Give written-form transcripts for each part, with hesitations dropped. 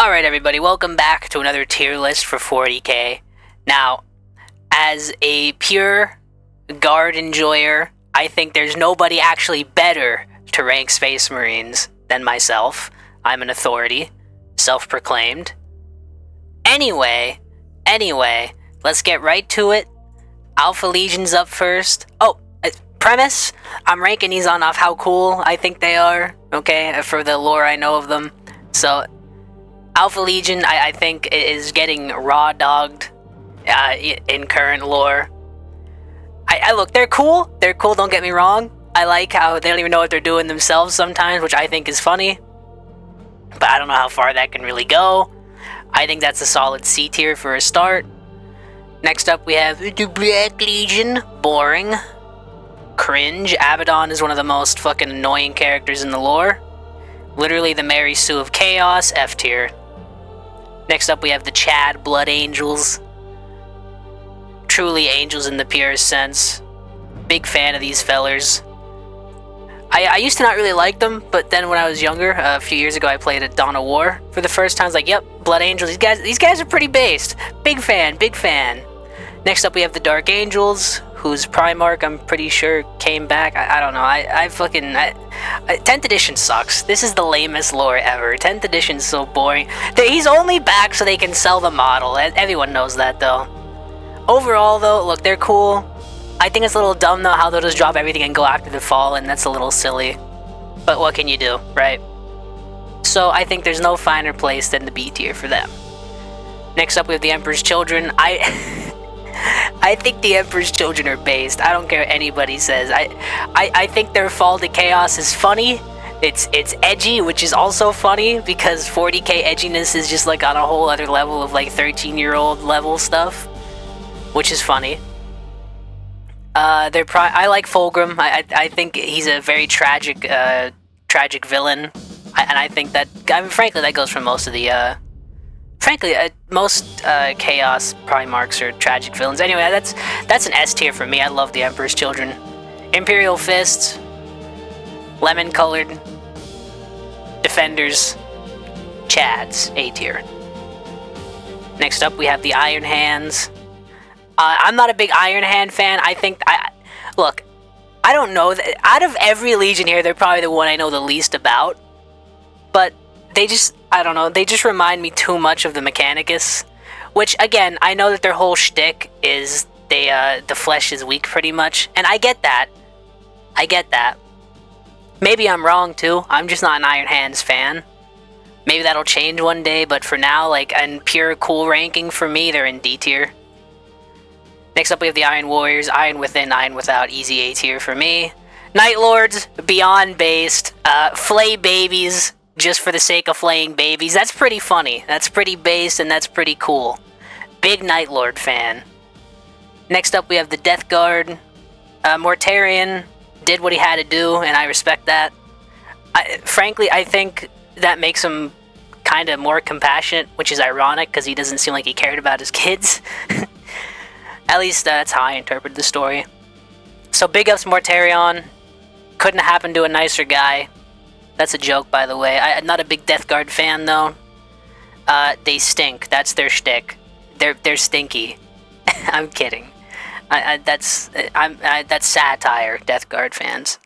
Alright everybody, welcome back to another tier list for 40k. Now, as a pure guard enjoyer, I think there's nobody actually better to rank Space Marines than myself. I'm an authority, self-proclaimed. Anyway, let's get right to it. Alpha Legion's up first. Premise, I'm ranking these on off how cool I think they are, okay, for the lore I know of them. So, Alpha Legion, I think, is getting raw dogged in current lore. Look, they're cool. They're cool, don't get me wrong. I like how they don't even know what they're doing themselves sometimes, which I think is funny. But I don't know how far that can really go. I think that's a solid C tier for a start. Next up, we have the Black Legion. Boring. Cringe. Abaddon is one of the most fucking annoying characters in the lore. Literally the Mary Sue of Chaos. F tier. Next up, we have the Chad Blood Angels. Truly angels in the purest sense. Big fan of these fellers. I used to not really like them, but then when I was younger, a few years ago, I played at Dawn of War for the first time. I was like, yep, Blood Angels. These guys are pretty based. Big fan. Next up, we have the Dark Angels, whose Primarch, I'm pretty sure, came back. I don't know. 10th edition sucks. This is the lamest lore ever. 10th edition's so boring. He's only back so they can sell the model. Everyone knows that, though. Overall, though, look, they're cool. I think it's a little dumb, though, how they'll just drop everything and go after the fall, and that's a little silly. But what can you do, right? So I think there's no finer place than the B tier for them. Next up, we have the Emperor's Children. I think the Emperor's Children are based. I don't care what anybody says. I think their fall to chaos is funny. It's edgy, which is also funny because 40k edginess is just like on a whole other level of like 13-year-old level stuff, which is funny. I like Fulgrim. I think he's a very tragic villain, and I think that, frankly, that goes for most of the. Most Chaos Primarchs are tragic villains. Anyway, that's an S tier for me. I love the Emperor's Children. Imperial Fists, lemon-colored, Defenders, Chads, A tier. Next up, we have the Iron Hands. I'm not a big Iron Hand fan. Look, I don't know. Out of every Legion here, they're probably the one I know the least about. But they just, I don't know, they just remind me too much of the Mechanicus. Which, again, I know that their whole shtick is the flesh is weak pretty much. And I get that. Maybe I'm wrong too. I'm just not an Iron Hands fan. Maybe that'll change one day, but for now, like, in pure cool ranking for me, they're in D tier. Next up, we have the Iron Warriors. Iron Within, Iron Without, easy A tier for me. Night Lords, beyond based. Flay babies, just for the sake of flaying babies. That's pretty funny. That's pretty based, and that's pretty cool. Big Night Lord fan. Next up, we have the Death Guard. Mortarion did what he had to do, and I respect that. Frankly, I think that makes him kind of more compassionate, which is ironic, because he doesn't seem like he cared about his kids. At least that's how I interpret the story. So big ups Mortarion. Couldn't have happened to a nicer guy. That's a joke, by the way. I'm not a big Death Guard fan, though. They stink. That's their shtick. They're stinky. I'm kidding. That's satire, Death Guard fans.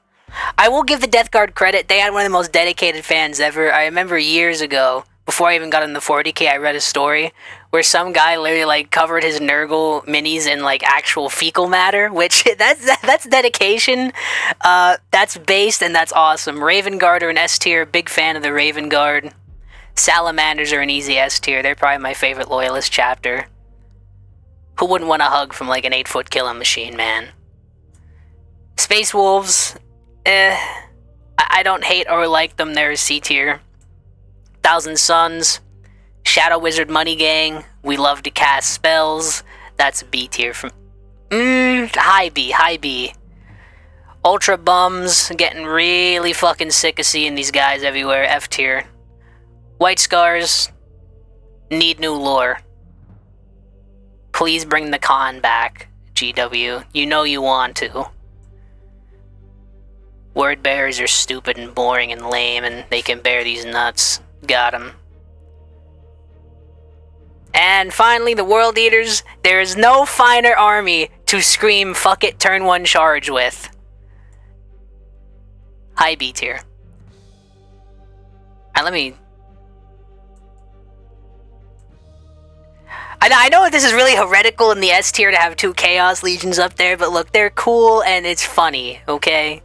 I will give the Death Guard credit. They had one of the most dedicated fans ever. I remember years ago, before I even got into 40k, I read a story where some guy literally like covered his Nurgle minis in like actual fecal matter, which that's dedication. That's based, and that's awesome. Raven Guard are an S tier. Big fan of the Raven Guard. Salamanders are an easy S tier. They're probably my favorite loyalist chapter. Who wouldn't want a hug from like an 8-foot killing machine, man? Space Wolves, I don't hate or like them. They're a C tier. Thousand Suns, Shadow Wizard Money Gang, we love to cast spells. That's a B tier from high B. Ultra Bums, getting really fucking sick of seeing these guys everywhere. F tier. White Scars, need new lore. Please bring the con back, GW. You know you want to. Word bearers are stupid and boring and lame, and they can bear these nuts. Got him. And finally, the World Eaters. There is no finer army to scream "fuck it, turn 1 charge" with. High B tier. Alright, let me... I know this is really heretical in the S tier to have 2 Chaos Legions up there, but look, they're cool and it's funny, okay?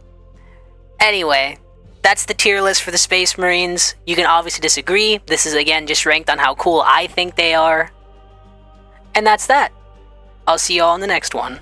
Anyway, that's the tier list for the Space Marines. You can obviously disagree. This is, again, just ranked on how cool I think they are. And that's that. I'll see you all in the next one.